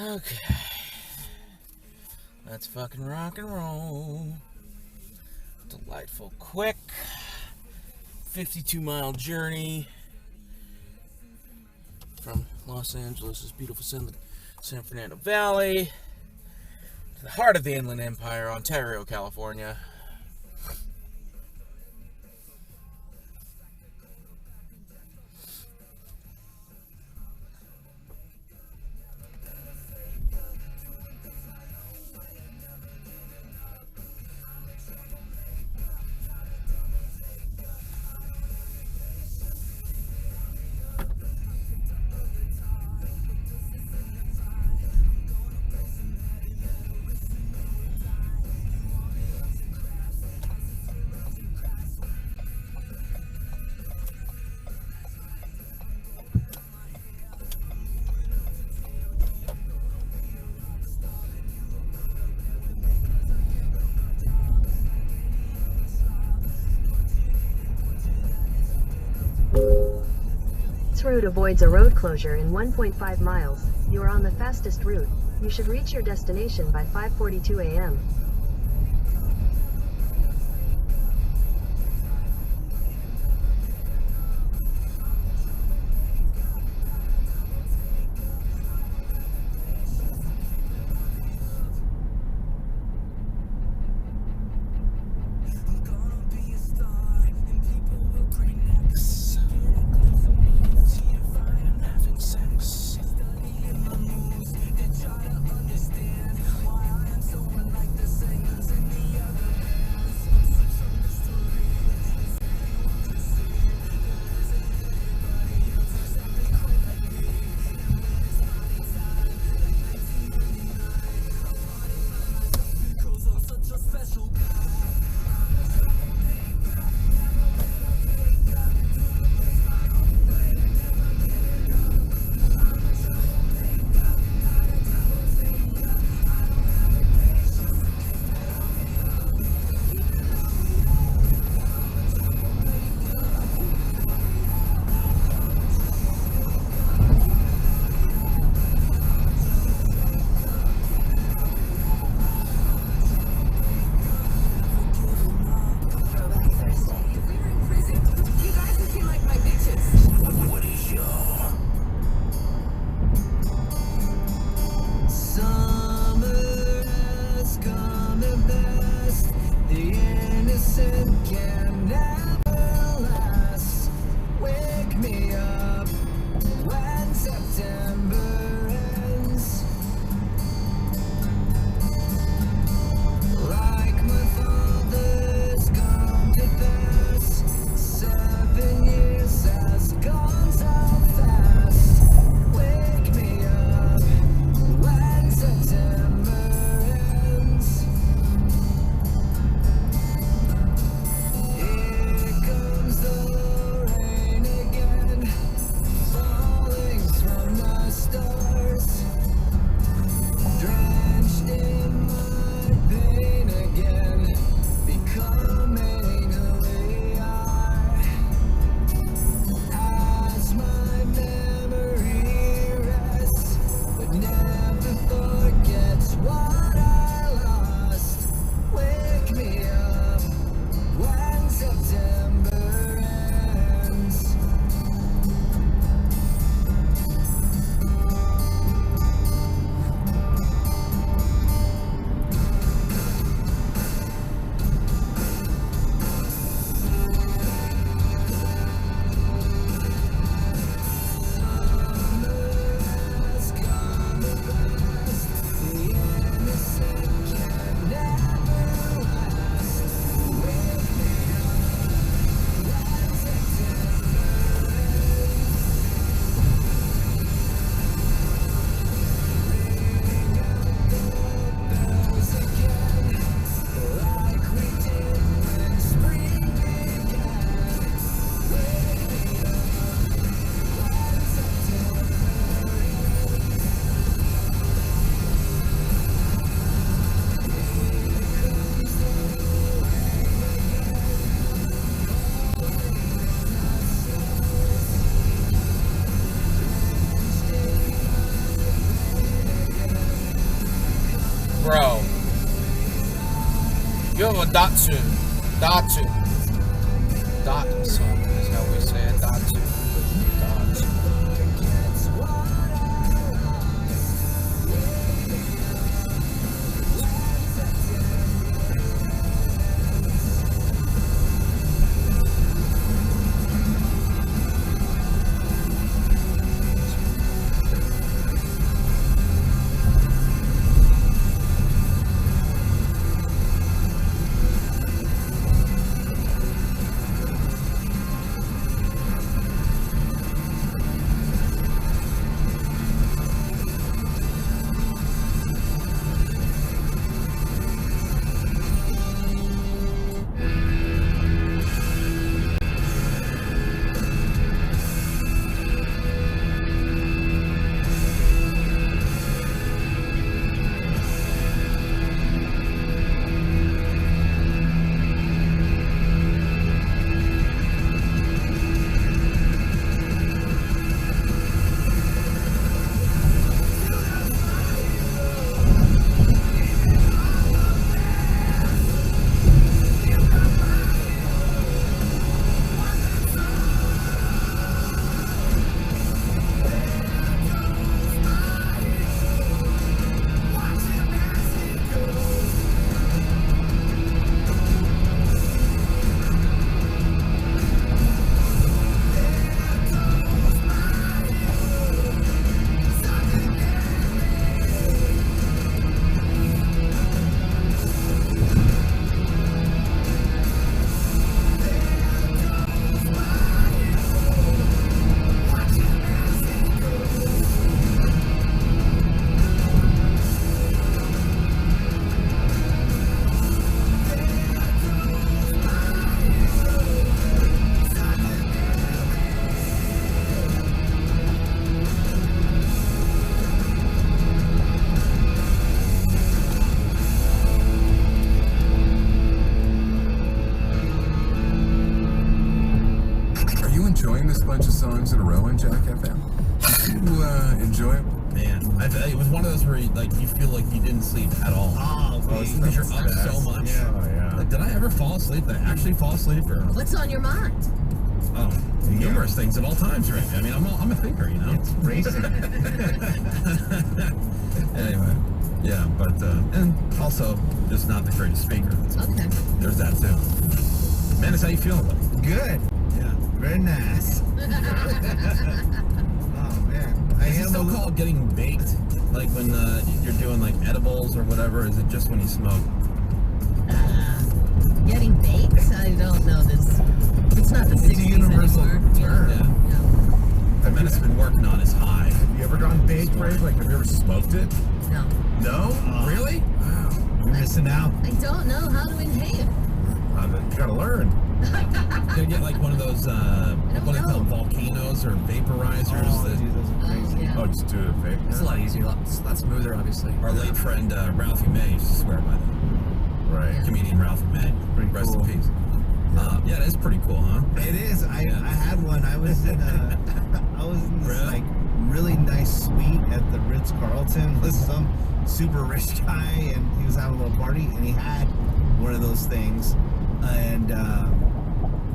Okay. Let's fucking rock and roll. Delightful, quick 52-mile journey from Los Angeles' beautiful San Fernando Valley to the heart of the Inland Empire, Ontario, California. This route avoids a road closure in 1.5 miles. You are on the fastest route. You should reach your destination by 5:42 a.m. to a Datsun. Datsun. Datsun is how we say it. Datsun. Datsun. Bunch of songs in a row on Jack FM. You enjoy it? Man, it was one of those where you feel like you didn't sleep at all. Oh, because you're up so much. Yeah. Like, did I ever fall asleep? Did I actually fall asleep? Or What's on your mind? oh, numerous things at all times, right? I mean, I'm a thinker, you know. It's racing. Anyway, yeah, but and also just not the greatest speaker. Okay. There's that too. Man, how you feeling, buddy? Good. Yeah. Very nice. Oh man. Is it still called getting baked? Like when you're doing like edibles or whatever? Is it just when you smoke? Getting baked? I don't know this. It's not the 60s It's a universal anymore. term. Yeah. Yeah. The Menace been working on is high. Have you ever gone baked, Ray? Like, have you ever smoked it? No. No? Really? Wow. You're missing out. I don't know how to inhale. You gotta learn. Gonna get like one of those, what do they call them, volcanoes or vaporizers Oh, that dude, those are crazy. Yeah. Oh, just do it fake. It's a lot easier, a lot smoother, obviously. our late friend Ralphie May used to swear by that. Right. Comedian Ralphie May. Pretty Rest cool. in peace. Yeah, it is pretty cool, huh? It is. I Yeah. had one. I was in this Really? like really nice suite at the Ritz Carlton with some super rich guy, and he was having a little party, and he had one of those things, and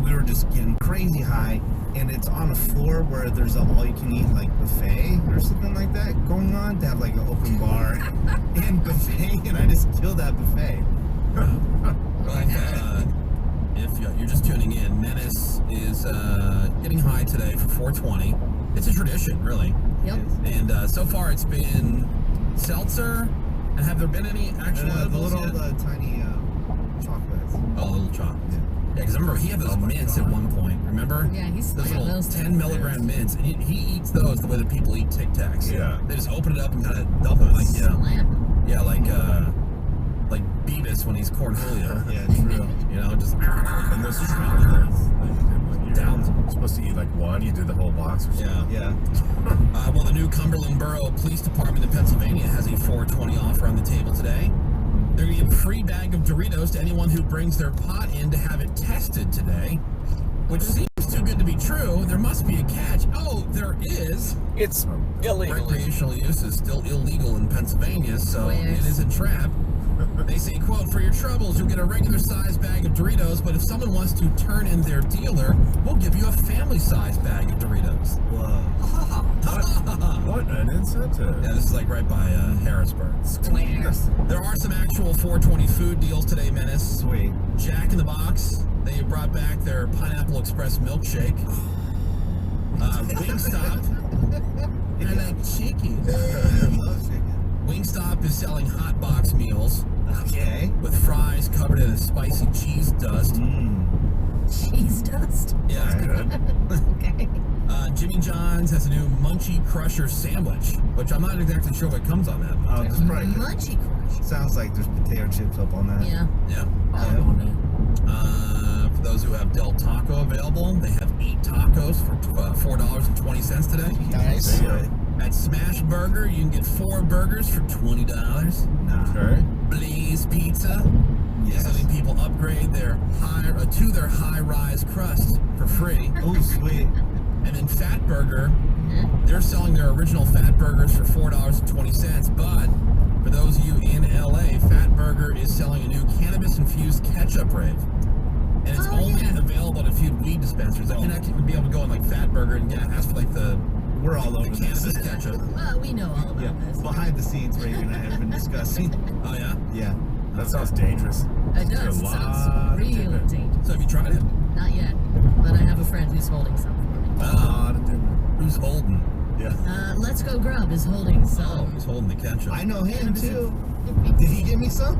we were just getting crazy high. And it's on a floor where there's a all-you-can-eat like buffet or something like that going on. To have like an open bar and buffet, and I just killed that buffet. If you're just tuning in, Menace is getting high today for 420. It's a tradition, really. Yep. And so far it's been seltzer. And have there been any actual The edibles little yet? tiny chocolates. Oh, little chocolate. Yeah, because I remember he had those mints at one point. Remember? Yeah, he's Those got little those 10 things. milligram mints, and he eats those the way that people eat Tic Tacs. Yeah. They just open it up and kind of dump it like like Beavis when he's Cornholio. Yeah, true. You know, just And those are Downs. You're supposed to eat like one, you do the whole box or something. yeah. Yeah. Well, the new Cumberland Borough Police Department in Pennsylvania has a 420 offer on the table today. They're going to give a free bag of Doritos to anyone who brings their pot in to have it tested today, which seems too good to be true. There must be a catch. Oh, there is. It's illegal. Recreational use is still illegal in Pennsylvania, so Where? it is a trap. They say, quote, for your troubles, you'll get a regular size bag of Doritos, but if someone wants to turn in their dealer, we'll give you a family size bag of Doritos. Whoa. What an incentive. Yeah, this is like right by Harrisburg. Squares. There are some actual 420 food deals today, Menace. Sweet. Jack in the Box, they brought back their Pineapple Express milkshake. Wingstop. I like chicken. I love chicken. Wingstop is selling hot box meals Okay. with fries covered in a spicy cheese dust. Cheese dust. Yeah. Good. Okay. Jimmy John's has a new Munchie Crusher sandwich, which I'm not exactly sure what comes on that. Oh, that's probably good. Munchy Crush. Sounds like there's potato chips up on that. Yeah. Yeah. All on it. For those who have Del Taco available, they have 8 tacos for $4.20 today. Nice. Good. At Smash Burger, you can get 4 burgers for $20. Nah. Okay. Blaze Pizza is Yes. letting people upgrade their high-rise crust for free. Oh, sweet. And then Fat Burger, they're selling their original Fat Burgers for $4.20. But for those of you in LA, Fat Burger is selling a new cannabis-infused ketchup rave. And it's Oh, only yeah. available at a few weed dispensaries. Like, you're not going to be able to go in like Fat Burger and ask for like the We're all over cannabis this. ketchup. Well, we know all about Yeah. this. Behind the scenes, Reagan and I have been discussing. Oh yeah. Yeah. That sounds dangerous. It There's does. a It lot sounds of real different- dangerous. So have you tried it? Not yet, but I have a friend who's holding some for me. A lot of different. Who's holding? Yeah. Let's Go Grub is holding Oh, some. he's holding the ketchup. I know him too. Did he give me some?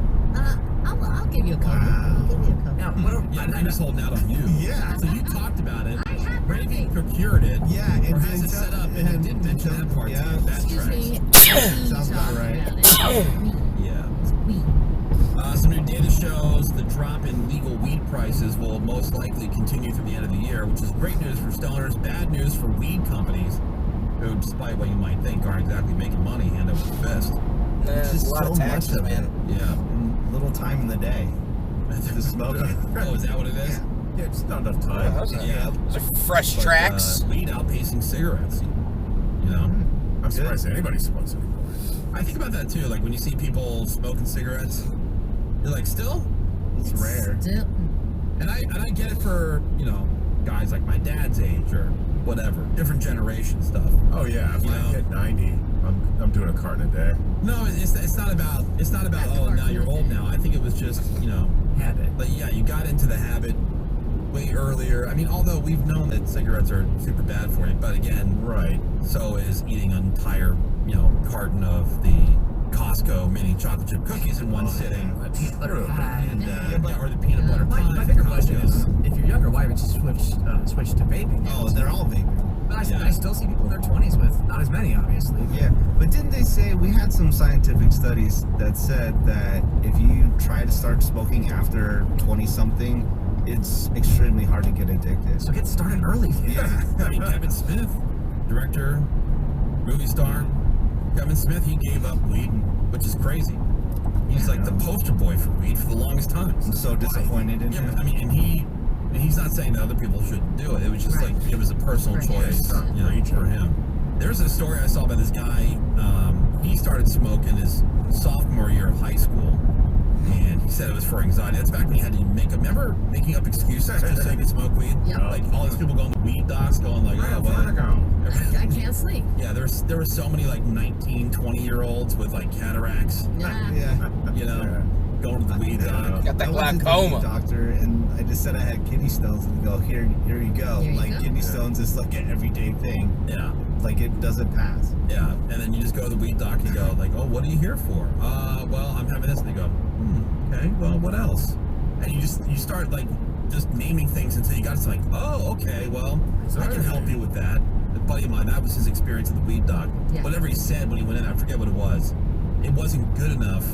I'll give you a couple. Wow. I'll give you a couple. Now, what are, Yeah, I'm just holding out on you. Yeah. So you talked about it. I have Reagan nothing. procured it. Yeah, Or and has it didn't set tell- up and it didn't mention that part. Yeah. too. That Excuse tracks. me. Sounds about Talk right. about it. Yeah. We. Some new data shows the drop in legal weed prices will most likely continue through the end of the year, which is great news for stoners, bad news for weed companies, who, despite what you might think, aren't exactly making money hand over fist. Nah, it's just a lot so of much taxes, of man. it. Yeah. And little time in the day to smoke it. Oh, is that what it is? Yeah. Yeah, just not enough time. Yeah. Those are fresh But, tracks. weed outpacing cigarettes. You know? I'm surprised anybody smokes anymore. I think about that too. Like when you see people smoking cigarettes, you're like, still? It's rare. Still, And I get it for, you know, guys like my dad's age or whatever, different generation stuff. Oh yeah, if You I know? hit 90, I'm doing a carton a day. No, it's not about oh now you're old now. I think it was just, you know, habit? like yeah, you got into the habit way earlier. I mean, although we've known that cigarettes are super bad for you, but again, Right. so is eating an entire, you know, carton of the Costco mini chocolate chip cookies in one sitting. Peanut butter pie. And, Yeah, or the peanut butter pie. My from bigger question Costco. is, if you're younger, why would you switch to vaping? Oh, they're all vaping. But Yeah. I still see people in their 20s with not as many, obviously. Yeah, but didn't they say we had some scientific studies that said that if you try to start smoking after 20-something, it's extremely hard to get addicted. So get started early. Yeah. I mean, Kevin Smith, director, movie star, Kevin Smith, he gave up weed, which is crazy. He's like the poster boy for weed for the longest time. I'm so disappointed in Yeah, him. but, I mean, and he's not saying that other people shouldn't do it. It was just Right. like it was a personal Right. choice, you know, for him. There's a story I saw about this guy. He started smoking his sophomore year of high school, and he said it was for anxiety. That's back when you had to remember making up excuses just so you could smoke weed. Yep. Like all these people going to weed docs, going like, oh well. Vertigo. I can't sleep. Yeah, there were so many like 19, 20-year-olds with like cataracts, Nah. Yeah. you know, Yeah. going to the weed doc. Got that I went to the glaucoma. doctor, and I just said I had kidney stones, and they go, here you go. Here you Like go. kidney stones is like an everyday thing. Yeah. Like it doesn't pass. Yeah, and then you just go to the weed doc and you go like, oh, what are you here for? Well, I'm having this. And they go, okay, well, what else? And you start like just naming things until you got to like, oh, okay, well, I can help you with that. A buddy of mine, that was his experience at the weed doc. Yeah. Whatever he said when he went in, I forget what it was. It wasn't good enough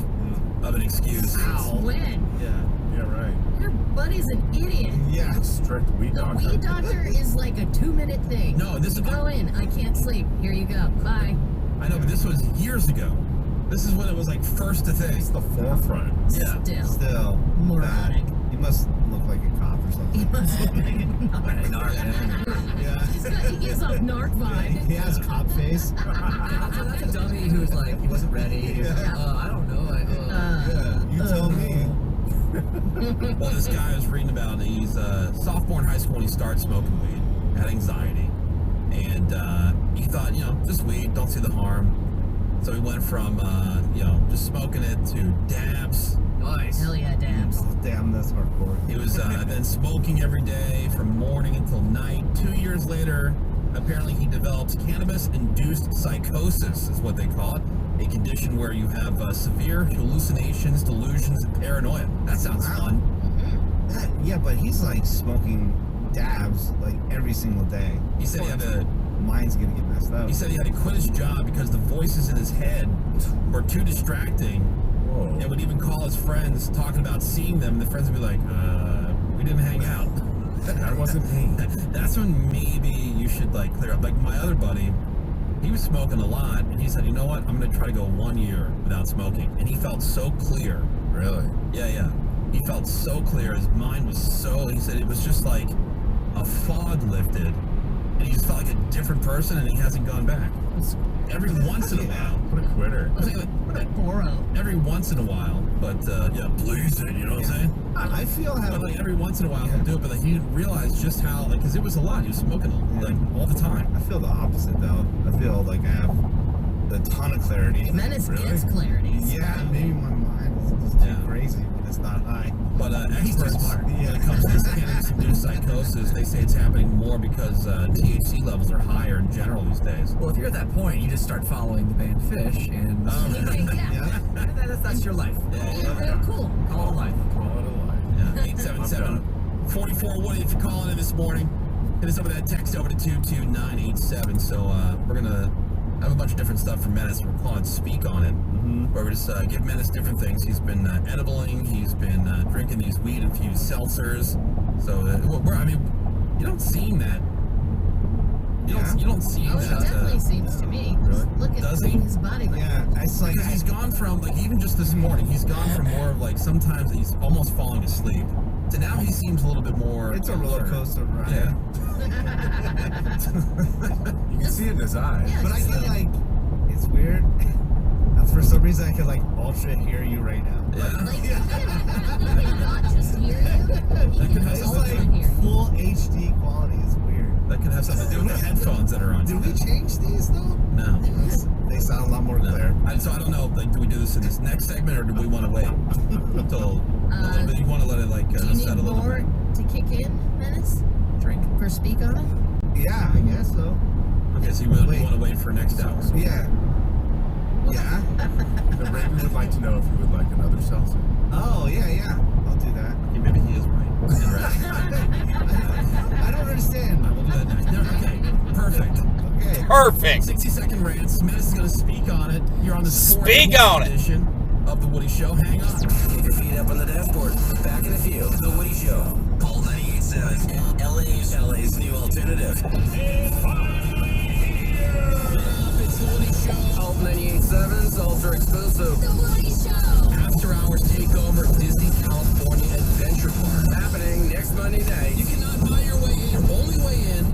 of an excuse. When? Yeah. Yeah, right. Your buddy's an idiot. Yeah. Strict weed The doctor. weed doctor is like a 2-minute thing. No, this You is go in. I can't sleep. Here you go. Bye. I know, but this was years ago. This is when it was like first a thing. It's the forefront. Yeah. Still. Still Moronic. bad. You must look like a cop or He something. must look like a narc. Yeah. He gives off narc vibe. He has cop face. That's a dummy who's like, he wasn't ready. Yeah. I don't know. Yeah. You tell me. Well, this guy I was reading about, he's a sophomore in high school when he started smoking weed, had anxiety, and he thought, just weed, don't see the harm. So he went from, just smoking it to dabs. Nice. Hell yeah, dabs. Oh, damn, that's hardcore. He was then smoking every day from morning until night. 2 years later, apparently he developed cannabis-induced psychosis, is what they call it. A condition where you have severe hallucinations, delusions, and paranoia. That sounds fun. Yeah, but he's like smoking dabs like every single day. He said he had to. Mind's gonna get messed up. He said he had to quit his job because the voices in his head were too distracting. Whoa. And would even call his friends, talking about seeing them. And the friends would be like, "We didn't hang out." That wasn't me. That's when maybe you should clear up. Like my other buddy, he was smoking a lot, and he said, "You know what? I'm gonna try to go 1 year without smoking." And he felt so clear. Really? Yeah. He felt so clear. His mind was so. He said it was just like a fog lifted, and he just felt like a different person, and he hasn't gone back. Every once in a while. What a quitter. I was thinking, Boro. every once in a while, but please it, you know what I'm saying? I feel how But every once in a while he'll do it, but he didn't realize just how, because it was a lot. He was smoking all the time. I feel the opposite though. I feel like I have a ton of clarity. Menace Really? gets clarity. Yeah, maybe my mind is just too Yeah. crazy when it's not high. But experts, smart. when it comes to this cannabis-induced psychosis, they say it's happening more because THC levels are higher in general these days. Well, if you're at that point, you just start following the band Fish, and Yeah. that's your life. You're real cool. Call it a life. Call it a lie. Yeah, 877-44 Woody if you're calling in this morning. Hit us up with that text over to 22987. So we're going to have a bunch of different stuff from Menace. We're calling Speak on it. Where we just give Menace different things. He's been edibling. He's been drinking these weed-infused seltzers. So, you don't seem that. You don't seem Oh, it that. definitely seems to me. Really? Look at Does he? his body language. Yeah, it's like Because he's gone from, even just this morning, he's gone from more of sometimes he's almost falling asleep, to now he seems a little bit more. it's a roller alert. coaster ride. Yeah. You can see it in his eyes. Yeah. But I can it's weird. For some reason I can ultra hear you right now. Yeah. Like, he can not just hear you. That could have It's something. hear. full HD quality. It's weird. That could have something to do with the headphones that are on. Did we change these though? No. They sound a lot more clear. So I don't know. Do we do this in this next segment, or do we want to wait until a little bit? You want to let it Do you set a need little more bit? to kick in, Menace? Drink. For Speak on it? Yeah, I guess so. Okay, so you want Wait. to wait for next hour. Yeah. Yeah. The Raven would like to know if you would like another seltzer. Oh, yeah. I'll do that. Okay, maybe he is right. I don't understand. We'll do that next. No, okay, perfect. Okay. Perfect. 60-second rants. Menace is going to speak on it. You're on the Speak on it. edition of the Woody Show. Hang on. Keep your feet up on the dashboard. Back in a few. The Woody Show. Paul 98.7. LA's new alternative. It's the Woody Show. Paul 98.7's ultra exclusive. The Woody Show! After Hours Takeover Disney California Adventure Park. Happening next Monday night. You cannot buy your way in. Only way in.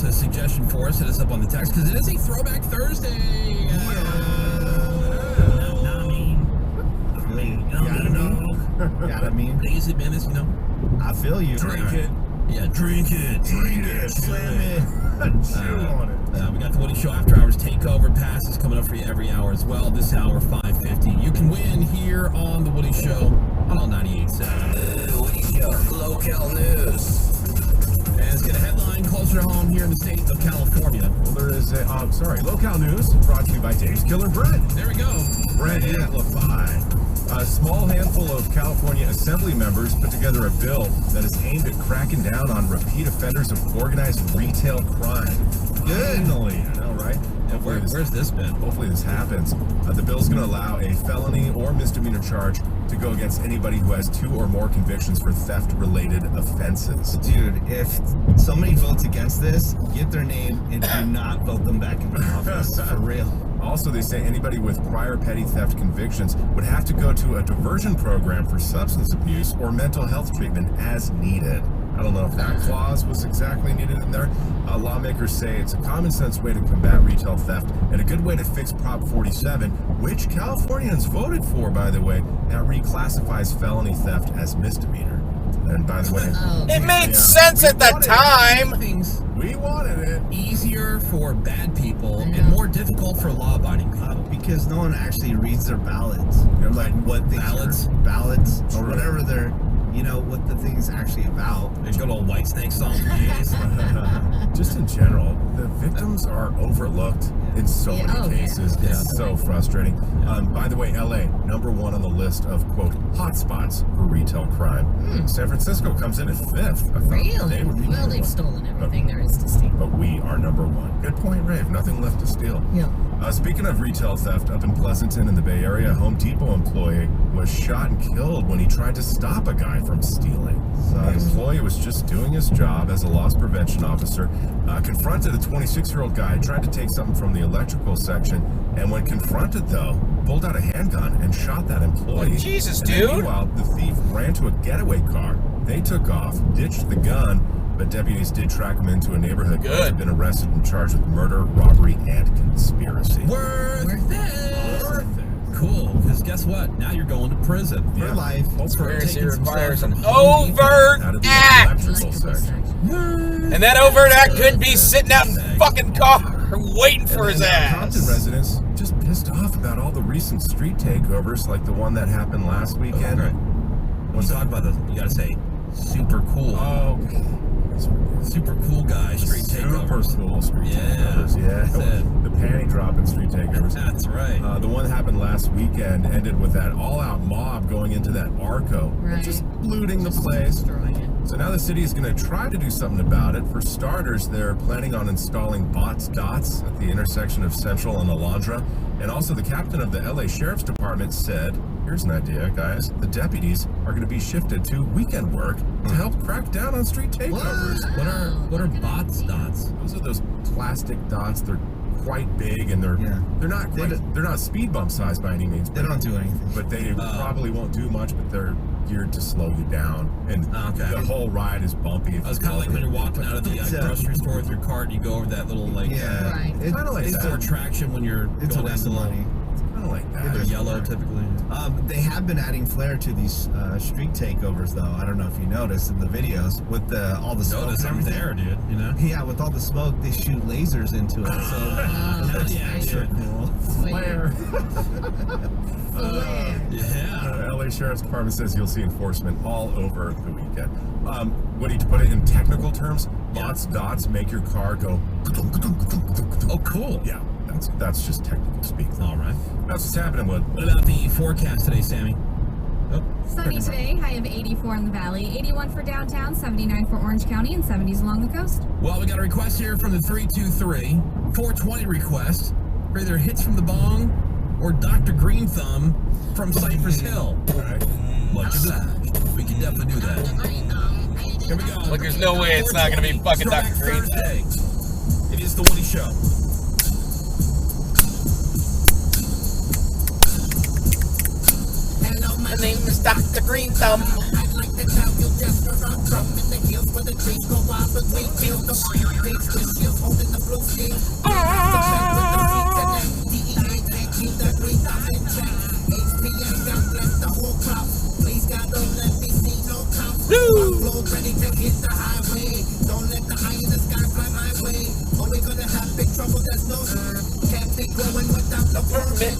us a suggestion for us, hit us up on the text, because it is a Throwback Thursday. Gotta mean. Lazy business, you know. I feel you. Drink it. Yeah, drink it. Eat it. Slam it. Chew on it. We got the Woody Show After Hours Takeover passes coming up for you every hour as well. This hour, 5:50. You can win here on the Woody Show on all 98.7. The Woody Show. Local news. And let's get a headline closer to home here in the state of California. Well, there is a, local news brought to you by Dave's Killer Bread. There we go. Bread amplified. A small handful of California Assembly members put together a bill that is aimed at cracking down on repeat offenders of organized retail crime. Finally, I know, right? Where's this been? Hopefully this happens. The bill's going to allow a felony or misdemeanor charge to go against anybody who has 2 or more convictions for theft-related offenses. Dude, if somebody votes against this, get their name and do not vote them back into office. For real. Also, they say anybody with prior petty theft convictions would have to go to a diversion program for substance abuse or mental health treatment as needed. I don't know if that clause was exactly needed in there. Lawmakers say it's a common sense way to combat retail theft and a good way to fix Prop 47, which Californians voted for, by the way, that reclassifies felony theft as misdemeanor. And by the way, It made sense at the time. Things we wanted it. easier for bad people and more difficult for law-abiding people. Because no one actually reads their ballots. Like what things ballots or whatever they're, what the thing's actually about. There's good old Whitesnake song for years. Just in general, the victims are overlooked in so many cases. Yeah. It's so frustrating. By the way, LA, #1 on the list of, quote, hotspots for retail crime. San Francisco comes in at 5th. I thought Really? they would be Well, number they've one. stolen everything there is to steal. But we are #1. Good point, Rave. Nothing left to steal. Yeah. Speaking of retail theft, up in Pleasanton in the Bay Area, a Home Depot employee was shot and killed when he tried to stop a guy from stealing. The employee was just doing his job as a loss prevention officer, confronted a 26-year-old guy, tried to take something from the electrical section, and when confronted, though, pulled out a handgun and shot that employee. Oh, Jesus, And then dude. meanwhile, the thief ran to a getaway car. They took off, ditched the gun, but deputies did track him into a neighborhood. Good. He's been arrested and charged with murder, robbery, and conspiracy. Worth it. Cool, because guess what? Now you're going to prison. For life. Conspiracy taking some requires stuff an from Home Depot overt Out of the act. electrical section. And that overt act could be sitting out in the fucking car waiting for his Compton ass. residents just pissed off about all the recent street takeovers, like the one that happened last weekend. Okay. When you talk about this, you gotta say super cool. Oh, Super cool guy street super takeovers. cool street Yeah. takeovers. Yeah, Said. the panty dropping street takeovers. That's right. The one that happened last weekend ended with that all-out mob going into that Arco, and Right. just looting the place. Destroying it. So now the city is going to try to do something about it. For starters, they're planning on installing bots dots at the intersection of Central and Alondra. And also the captain of the LA Sheriff's Department said, here's an idea, guys. The deputies are going to be shifted to weekend work to help crack down on street takeovers. What are bots dots? Those are those plastic dots. They're quite big, and they're not speed bump size by any means. They don't do anything. But they probably won't do much, but they're geared to slow you down. And the whole ride is bumpy. I was kind of like when you're walking out of the grocery store with your cart and you go over that little Right. It's kind of like it's that. more traction when you're It's a going down waste the of low. money. Kind of like that. They're yellow typically. They have been adding flair to these street takeovers, though. I don't know if you noticed in the videos with all the smoke. Notice and I'm everything. there, dude. You know. Yeah, with all the smoke, they shoot lasers into it. So That's yeah, extra dude. cool. Flare. Yeah. LA Sheriff's Department says you'll see enforcement all over the weekend. What do you put it in technical terms? Bots dots make your car go. Oh, cool. Yeah, that's just technical speak. All right. That's what's happening, Wood. What about the forecast today, Sammy? Oh, Sunny today, high of 84 in the valley, 81 for downtown, 79 for Orange County, and 70s along the coast. well, we got a request here from the 323. 420 request for either Hits from the Bong or Dr. Green Thumb from Cypress Hill. Right. Much obliged. We can definitely do that. Here we go. Like, there's no way it's not gonna be fucking Throwback Dr. Green Thumb. Thursday. It is the Woody Show. My name is Dr. Green Thumb. I'd like to tell you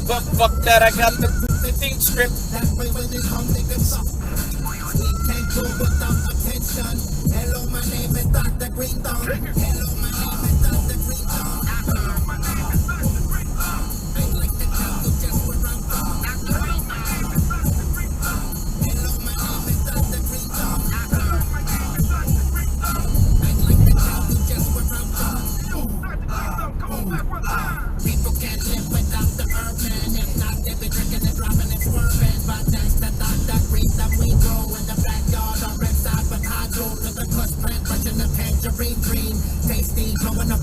But fuck that, I got the thing script. Hello, my name is Dr. Green Thumb. Hello, my name is Dr. Green Thumb. Hello, my name is Dr. Green Thumb. I'd like to tell you just where I'm from. Dr. Green Thumb. Hello, my name is Dr. Green Thumb. Hello, my name is Dr. Green Thumb. I'd like to tell you just where I'm from. Come on back one time. People can't live without the herb, man. If not, they'll be drinking and dropping and swerving. But thanks to Dr. Green Thumb, we grow in the backyard on red side with hydro. Look at kush plant, touching the tangerine green. Tasty, blowing up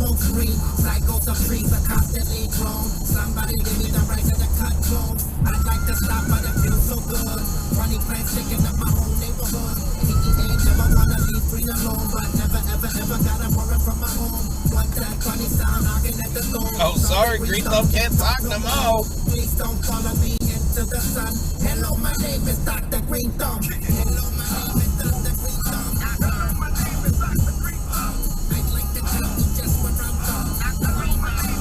smoke screen. Cycles of trees are constantly grown. Somebody give me the right to the cut clones. I'd like to stop, but it feels so good. Funny plants sticking up my whole neighborhood. PEA never wanna leave green alone, but never ever ever gotta worry from my home. What's that funny sound knocking at the door? Oh, sorry, Green Thumb can't talk no more. Please don't follow me into the sun. Hello, my name is Dr. Green Thumb. Hello, my name is Dr. Green Thumb. Hello, my name is Dr. Green Thumb. I'd like to tell you just where I'm from. Dr. Green Thumb.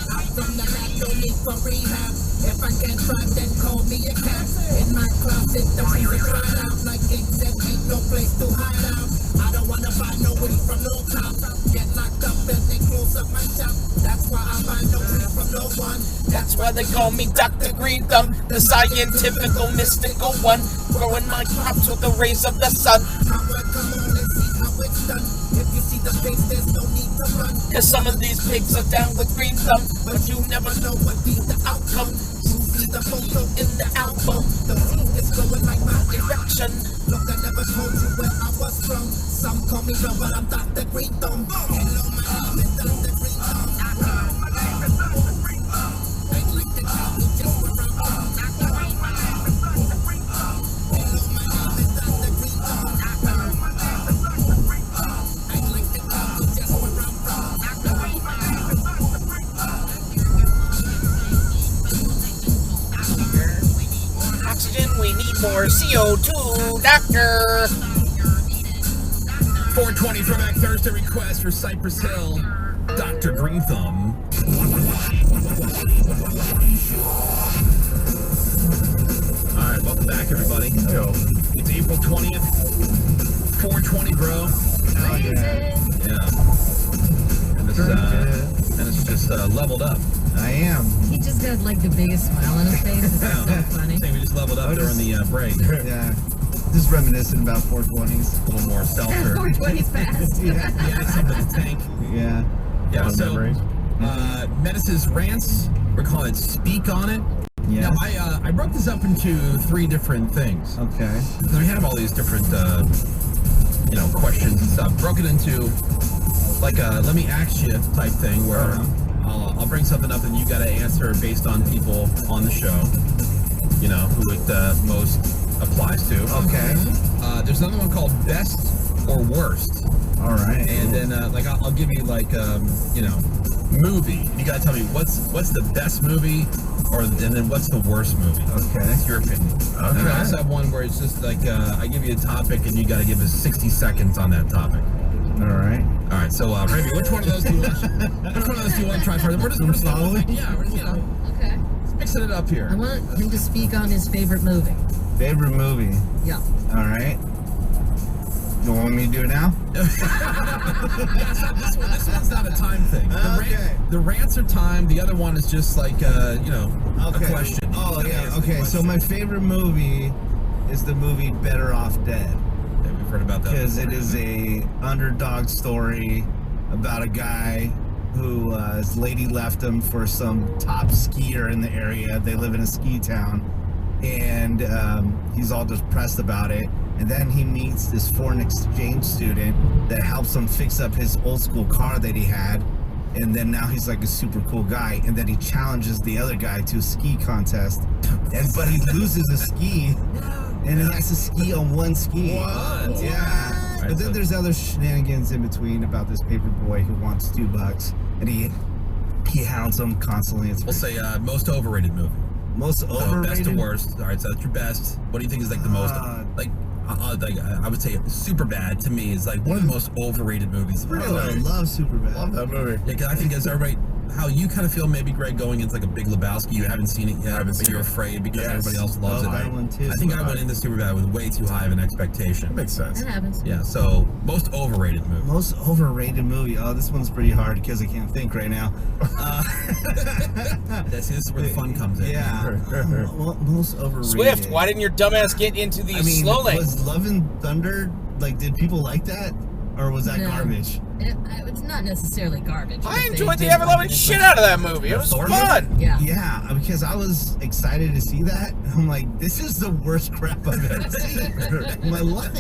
I'm from the lab, no need for rehab. If I can't drive, then call me a cab. In my closet, the trees are dried out like eggs and ain't no place to hide out. I don't wanna buy no weed from no cop. Get locked up and they close up my shop. That's why I buy no weed from no one. That's why they call me Dr. Green Thumb, the scientifical, mystical one, growing my crops with the rays of the sun. Come on and see how it's done. If you see the face, there's no need to run. Cause some of these pigs are down with Green Thumb, but you never know what be the outcome. You see the photo in the album, the scene is going like my erection. Look, I never told you where I was from. Some call me Joe, but I'm Dr. Green Thumb. Hello, my name is Dr. Green Thumb. Hello, my name is Dr. Green Thumb. I'd like to tell you just where I'm from. Dr. Green, my name is Dr. Green Thumb. Hello, my name is Dr. Green Thumb. Hello, my name is Dr. Green Thumb. I'd like to tell you just where I'm from. Dr. Green, my name is Dr. Green Thumb. Oxygen, we need more CO2, doctor. 420 Throwback Thursday request for Cypress Hill, Dr. Green Thumb. All right, welcome back, everybody. Yo. It's April 20th, 420, bro. Oh, yeah. Yeah. And it's just leveled up. I am. He just got like the biggest smile on his face. It's so funny. I think we just leveled up during the break. Yeah. Just reminiscing about 420s. A little more seltzer. 420's fast. Yeah. Yeah, something to the tank. Yeah. Yeah, so memories. Menace's rants, we're calling it Speak On It. Yeah. Now, I broke this up into 3 different things. Okay. Because we have all these different, questions and stuff. Broke it into, like, a let me ask you type thing where I'll bring something up and you got to answer based on people on the show, who it most applies to. Okay. There's another one called Best or Worst. All right. And then, I'll give you, movie. You got to tell me what's the best movie, and then what's the worst movie. Okay. That's your opinion. Okay. And I also have one where it's just like, I give you a topic and you got to give us 60 seconds on that topic. All right. All right, so, Ravi, which one of those do you want to try first? We're just slowly. Yeah, Okay. mixing it up here. I want him to speak on his favorite movie. Favorite movie. Yeah. All right. You want me to do it now? This one's not a time thing. The rants are time. The other one is just like, a question. Oh, yeah. Okay, so my favorite movie is the movie Better Off Dead. Yeah, we've heard about that. Because it is a underdog story about a guy who his lady left him for some top skier in the area. They live in a ski town. And he's all depressed about it. And then he meets this foreign exchange student that helps him fix up his old school car that he had. And then now he's like a super cool guy. And then he challenges the other guy to a ski contest. But he loses a ski. and he has to ski on one ski. What? Yeah. Right, But then so- there's other shenanigans in between about this paper boy who wants $2, and he hounds him constantly. It's We'll say most overrated movie. most So overrated. best to worst. All right, so that's your best. What do you think is like the most like I would say super bad to me is like one of the most overrated movies of all Really, I time. love Superbad. Love that movie. Yeah, 'cause I think as everybody, how you kind of feel maybe, Greg, going into like a Big Lebowski, you haven't seen it yet, but you're afraid because Yes. everybody else loves Love it. that one too. I think I went into Superbad with way too high of an expectation. That makes sense. That happens. Yeah, so most overrated movie. Most overrated movie. Oh, this one's pretty hard because I can't think right now. This is where the fun comes in. Yeah. Most overrated. Swift, why didn't your dumbass get into the I mean, slow lane? was Love and Thunder, like, did people like that? Or was that No. garbage? It's not necessarily garbage. but I they enjoyed the did ever-loving like it. shit out of that movie. It was Thor fun. Yeah. Yeah, because I was excited to see that. I'm like, this is the worst crap I've ever seen in my life.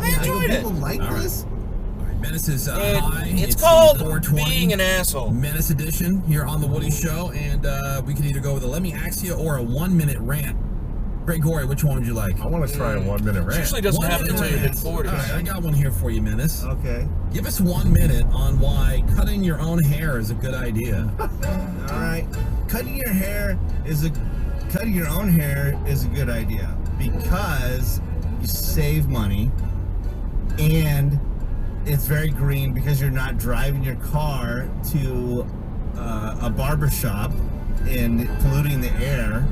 I enjoyed it. People like All right. this? All right, Menace is And high. it's called 420. being an asshole. Menace edition here on the Woody Show, and we can either go with a Let Me Ask You or a 1-minute rant. Gregory, which one would you like? I want to try a 1-minute rant. Usually doesn't happen until you hit 40. All right, I got one here for you, Menace. Okay. Give us 1 minute on why cutting your own hair is a good idea. All right. Cutting your own hair is a good idea because you save money and it's very green because you're not driving your car to a barber shop and polluting the air.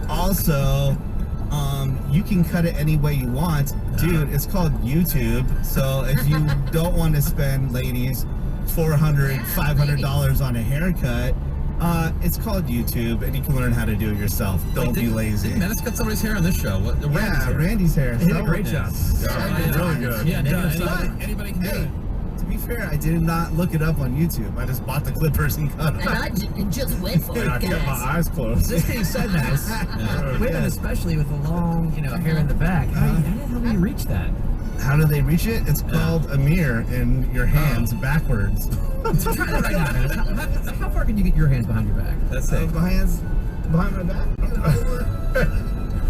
Also, you can cut it any way you want. Dude, it's called YouTube. So if you don't want to spend, ladies, $400, $500 on a haircut, it's called YouTube, and you can learn how to do it yourself. Don't be lazy. Did Menace cut somebody's hair on this show? What, Yeah, Randy's hair. He did a great job. Yeah, really good. Yeah, negative Yeah, side. anybody can do Hey, it. to be fair, I did not look it up on YouTube. I just bought the clippers and cut And them. I just went for And I it, kept my guys. eyes closed. This being said, Menace, women especially with the long, hair in the back, how do you reach that? How do they reach it? It's called a mirror in your hands backwards. Try that right now, Menace. How far can you get your hands behind your back? That's it. Behind my back?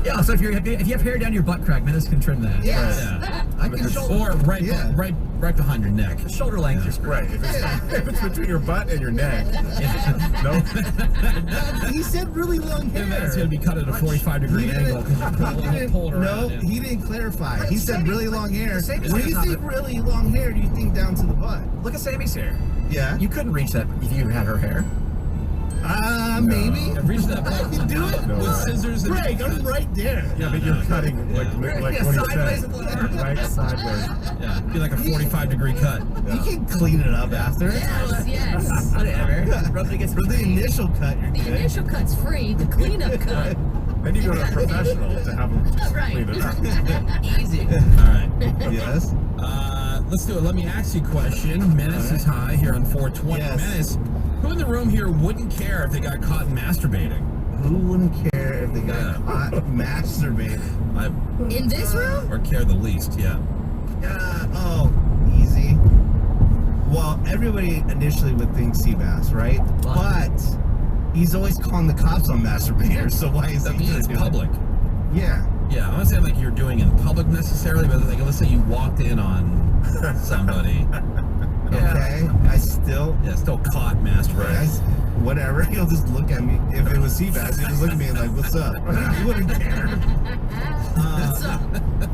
Yeah, so if you have hair down your butt crack, Menace can trim that. Yes. Yeah. I can Or right, Yeah. right behind your neck. shoulder length is Right. If it's between your butt and your neck. No. He said really long hair. It's going to be cut at a 45-degree angle because you pull it around. No, yeah. he didn't clarify. He said really long hair. Same as When you like think really long hair, do you think down to the butt? Look at Sammy's hair. Yeah. You couldn't reach that if you had her hair. Maybe. Yeah, reach that I can do it. No. with scissors. And Greg, I'm right there. Yeah, but you're cutting like Yeah, what he sideways said. with the hair. Right, sideways. Yeah, be like a 45-degree cut. You can clean it up after. Yes. Whatever. Rub it against For the initial cut, you're The good. initial cut's free. The cleanup cut. Then you go to a professional to have him just Right. clean it up. easy. All right. Yes. Let's do it. Let me ask you a question. Menace is high here on 420. Yes. Menace, who in the room here wouldn't care if they got caught masturbating? Who wouldn't care if they got caught masturbating? In this room? Or care the least, yeah. Oh, easy. Well, everybody initially would think Seabass, right? But he's always calling the cops on masturbators, so why is That he means gonna it's do it? public. Yeah. Yeah, I'm not saying like you're doing it in public necessarily, but like let's say you walked in on somebody. Okay. I still. Yeah, still caught masturbating. Whatever. He'll just look at me. If it was Seabass, he'll just look at me and like, "What's up?" He wouldn't care.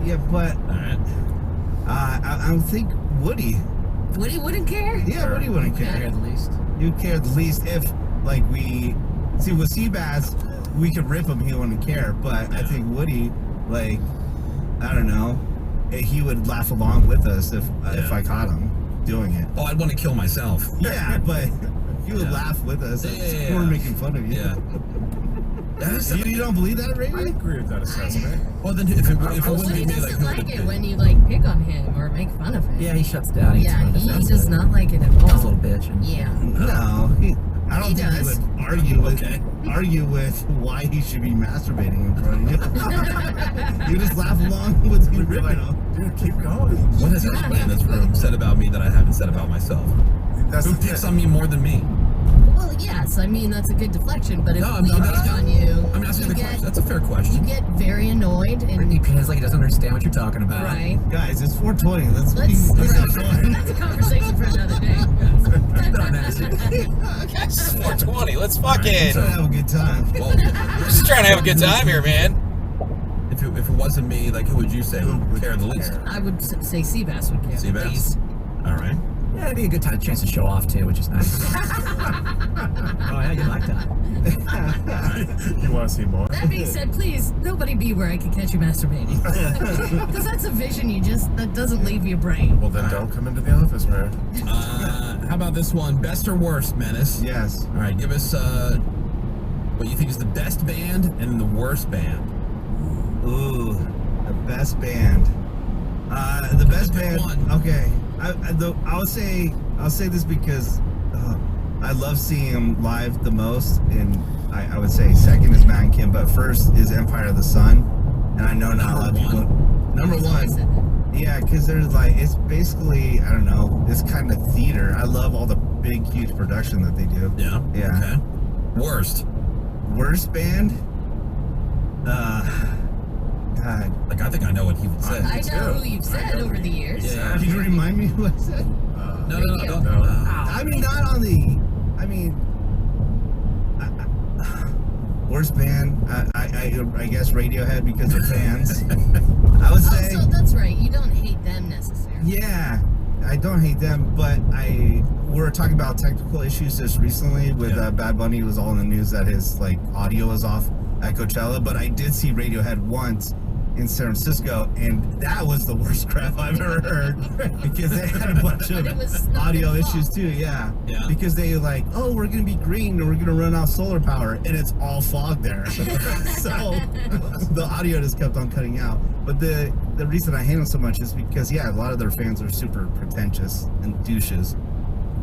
Yeah, but All right. I think Woody. Woody wouldn't care? Yeah, Woody wouldn't Care care. the least. You'd care the least if, like, we see with Seabass, we could rip him. He wouldn't care. But I think Woody, like, I don't know, he would laugh along with us if I caught him doing it. Oh, I'd want to kill myself. Yeah, but he would Yeah. laugh with us. Yeah. We're making fun of you. Yeah. You don't believe that, I Ray? agree with that assessment. Well, then if it wouldn't Woody be me, like doesn't who like would it be? when you pick on him or make fun of him. Yeah, he shuts down. He's Yeah, kind of he defensive. does not like it at He's a all. little bitch. And Yeah. No, I don't He think does. he would Okay. argue with why he should be masturbating in front of you. You just laugh along with you ripping him. Dude, keep going. What has anybody in this room said about me that I haven't said about myself? That's Who the picks thing. on me more than me? Well, yes, I mean, that's a good deflection, but if No, we I'm pick on you, I'm asking you the get, question. That's a fair question. you get very annoyed and... He pretends like he doesn't understand what you're talking about. Right. Guys, it's 420. Let's Let's have fun. that's a conversation for another day. It's 420. Let's I'm fucking. trying to have a good time. Well, We're just trying to have a good time here, man. if it wasn't me, like, who would you say would care the least? I would say Seabass would care. Seabass? All right. Yeah, it'd be a good chance to show off too, which is nice. Oh yeah, you like that. You want to see more? That being said, please, nobody be where I can catch you masturbating. Because that's a vision that doesn't leave your brain. Well, then don't come into the office, man. How about this one? Best or worst, Menace? Yes. All right, give us what you think is the best band and the worst band. Ooh, the best band. The best Pick band. one. Okay. I'll say this because I love seeing them live the most, and I would say second is MiniCam, but first is Empire of the Sun, and I know not a lot of people. Number I've always said one. that. Yeah, because there's like it's basically I don't know. It's kind of theater. I love all the big, huge production that they do. Yeah. Yeah. Okay. Worst. Worst band. God. Like, I think I know what he would say. I know who you've said over the years. Yeah. Can you remind me who I said? No. I mean, not on the. I mean, worst band. I guess Radiohead because they're fans. I would say. Also, that's right. You don't hate them necessarily. Yeah, I don't hate them, but we were talking about technical issues just recently with Bad Bunny. It was all in the news that his like audio was off at Coachella, but I did see Radiohead once in San Francisco, and that was the worst crap I've ever heard because they had a bunch of But it was not audio their fault. issues too. Yeah, Yeah. because they like, oh, we're gonna be green and we're gonna run off solar power, and it's all fog there, so the audio just kept on cutting out. But the reason I hate them so much is because a lot of their fans are super pretentious and douches.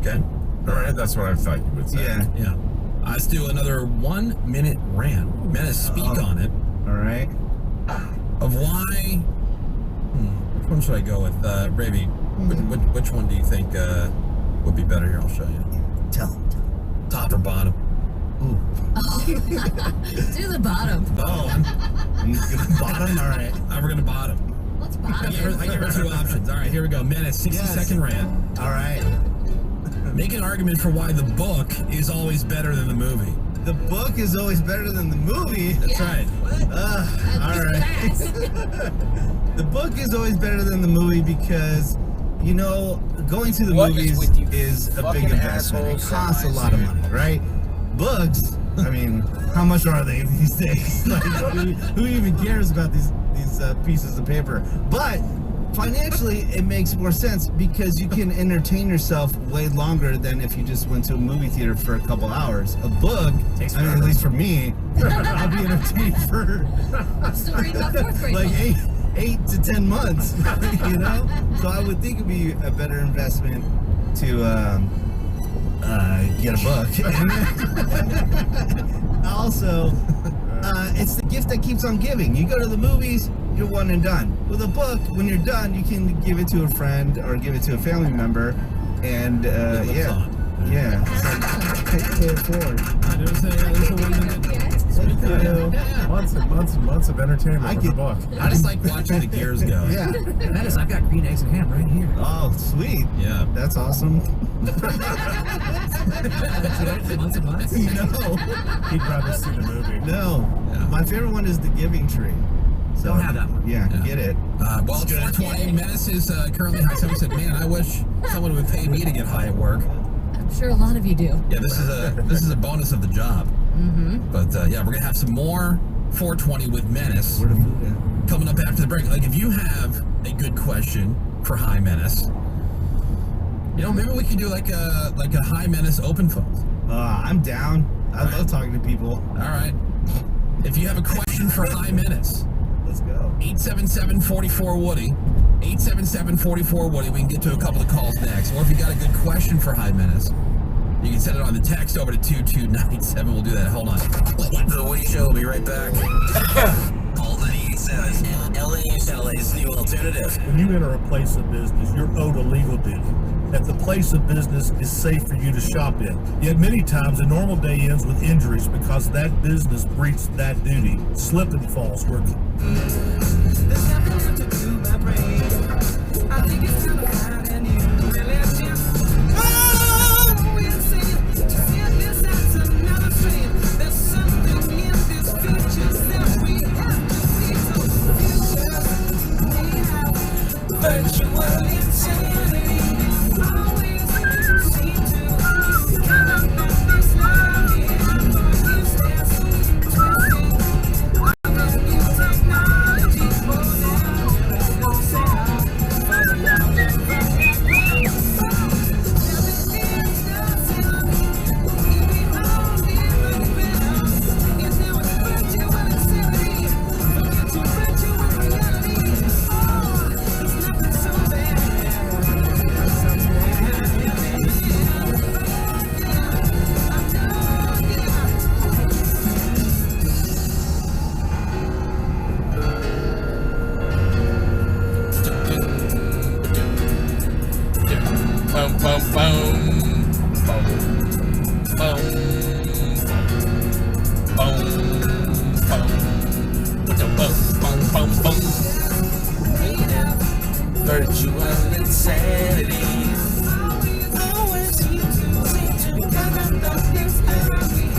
Okay. All right, that's what I thought you would say. Yeah. Let's do another 1 minute rant. Menace, speak on it. All right. Of why. Which one should I go with? Ravi, which one do you think would be better? Here, I'll show you. Tell them. Top or bottom? Ooh. Do the bottom. Bottom. Bottom. All right. We're going to bottom. What's I bottom? give her 2 options. All right, here we go. Menace, 60-second rant. All right. Make an argument for why the book is always better than the movie. The book is always better than the movie. That's right. All right. The book is always better than the movie because, going to the What is movies with you is a big fucking investment. It assholes costs a sometimes, lot of money, right? Books, I mean, how much are they these days? Like, who even cares about these pieces of paper? But financially, it makes more sense because you can entertain yourself way longer than if you just went to a movie theater for a couple hours. A book, at least for me, I'll be entertained for I'm still reading my 4th grade like book. 8 to 10 months, So I would think it'd be a better investment to get a book. Also, it's the gift that keeps on giving. You go to the movies, you're one and done. With a book, when you're done, you can give it to a friend or give it to a family member, and pay it forward. Months and months and months of entertainment with the book. I just like watching the gears go. Yeah. Menace, I've got green eggs and ham right here. Oh, sweet. Yeah. That's awesome. Months and months? No. He'd rather see the movie. No. Yeah. My favorite one is The Giving Tree. So, Don't have that one. Yeah, get it. Well, it's 420. Menace is currently high. Someone said, "Man, I wish someone would pay me to get high at work." I'm sure a lot of you do. Yeah, this is a bonus of the job. Mm-hmm. But we're gonna have some more 420 with Menace Where the food at? coming up after the break. Like, if you have a good question for High Menace, maybe we could do like a High Menace open phone. I'm down. I love talking to people. All right. If you have a question for High Menace, Let's go. 877-44-WOODY. 877-44-WOODY. We can get to a couple of calls next. Or if you got a good question for High Menace, you can send it on the text over to 2297. We'll do that. Hold on. The Woody Show will be right back. Call 98.7. LA's new alternative. When you enter a place of business, you're owed a legal duty. that the place of business is safe for you to shop in. Yet many times a normal day ends with injuries because that business breached that duty. Slip and falls were virtual insanity. Always seem to come up the things that we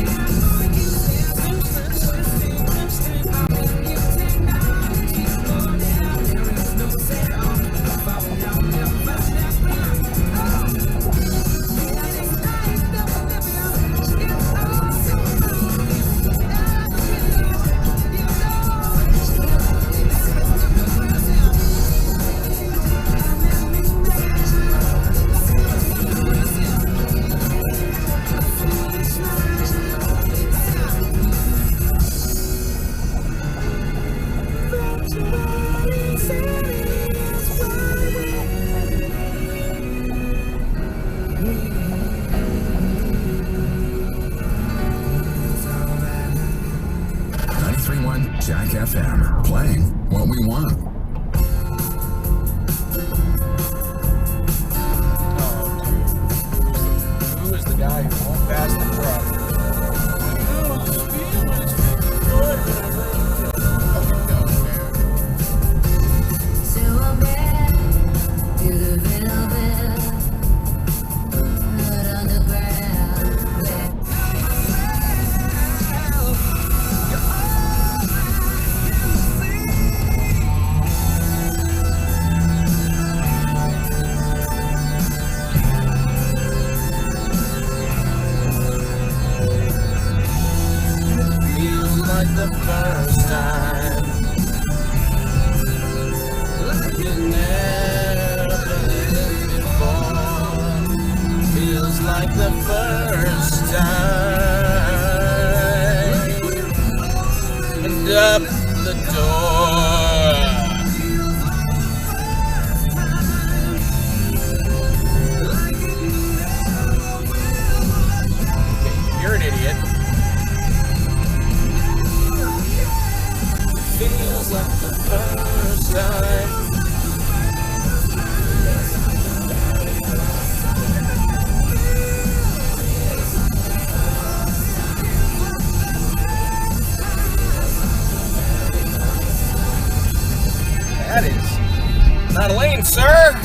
Jack FM, playing what we want. Oh, dude. Who is the guy who won't pass the truck? like the first time, like you never lived before. Feels like the first time. And up the door. You're an idiot. Feels like the first time. That is not a lane, sir.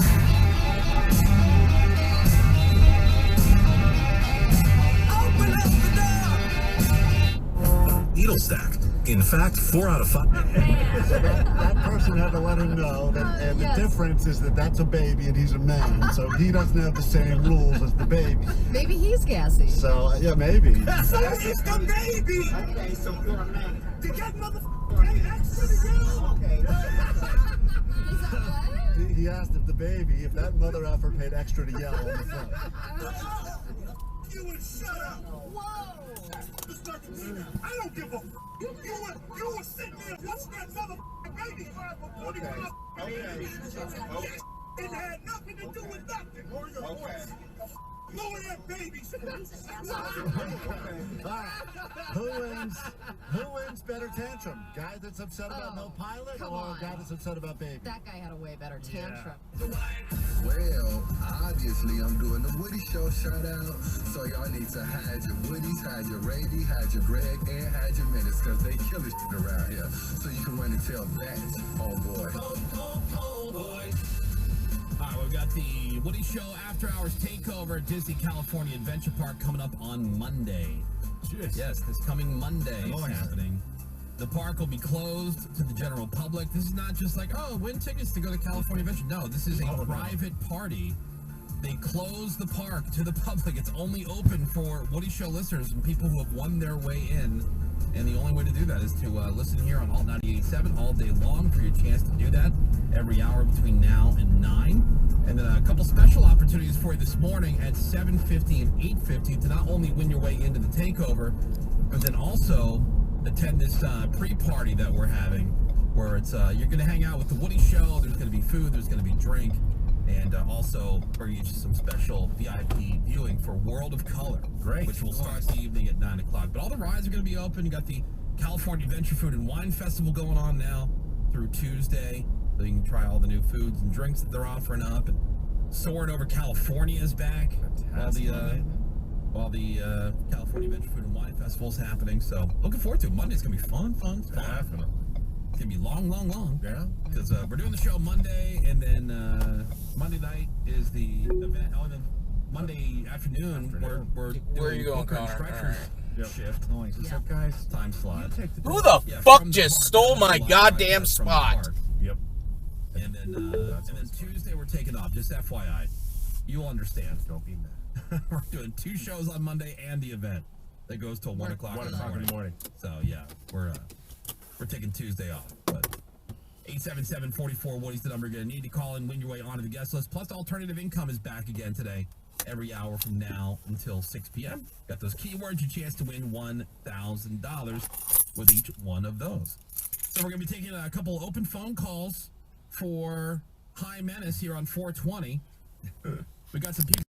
needle stack. In fact, 4 out of 5. that person had to let him know that, and the difference is that that's a baby and he's a man, so he doesn't have the same rules as the baby. Maybe he's gassy. So yeah, maybe. So it's the baby. Okay, so you're a man. To get motherfucking extra to go. He asked if the baby, if that mother effer paid extra to yell on the phone. You would shut up. Whoa. I don't give a. You were sitting there watching that motherfucking baby cry for 45 minutes. It had nothing to do with nothing. Lord have babies. Who wins better tantrum? Guy that's upset about no pilot, or a guy that's upset about baby? That guy had a way better tantrum. Well, obviously I'm doing the Woody Show shout out, so y'all need to hide your Woodies, hide your Ravy, hide your Greg, and hide your Minutes, because they kill this shit around here. So you can run and tell that, oh boy. Oh boy. All right, we've got the Woody Show After Hours Takeover at Disney California Adventure Park coming up on Monday. Jeez. Yes, this coming Monday is happening. The park will be closed to the general public. This is not just like, oh, win tickets to go to California Adventure. No, this is a private party. They close the park to the public. It's only open for Woody Show listeners and people who have won their way in. And the only way to do that is to listen here on Alt 98.7 all day long for your chance to do that every hour between now and 9. And then a couple special opportunities for you this morning at 7:50 and 8:50 to not only win your way into the takeover, but then also attend this pre-party that we're having, where it's you're going to hang out with the Woody Show. There's going to be food. There's going to be drink. And also bring you some special VIP viewing for World of Color. Great. Which will start the evening at 9 o'clock. But all the rides are going to be open. You got the California Adventure Food and Wine Festival going on now through Tuesday. So you can try all the new foods and drinks that they're offering up. And Soaring Over California is back. While the California Adventure Food and Wine Festival is happening. So looking forward to it. Monday's going to be fun. Definitely. It's going to be long. Yeah. Because we're doing the show Monday, and then Monday night is the event. Oh, and then Monday afternoon. We're Where are you going, Booker and Connor? Stretcher's shift. So guys, Time slot. Who the fuck just stole my goddamn spot? Yep. And then Tuesday we're taking off. Just FYI, you'll understand. Don't be mad. We're doing 2 shows on Monday and the event that goes till 1 o'clock. 1 o'clock in the morning. So yeah, we're taking Tuesday off, but 877-44 Woody's the number you're going to need to call and win your way onto the guest list. Plus, Alternative Income is back again today, every hour from now until 6 p.m. Got those keywords, your chance to win $1,000 with each one of those. So we're going to be taking a couple open phone calls for High Menace here on 420. We got some people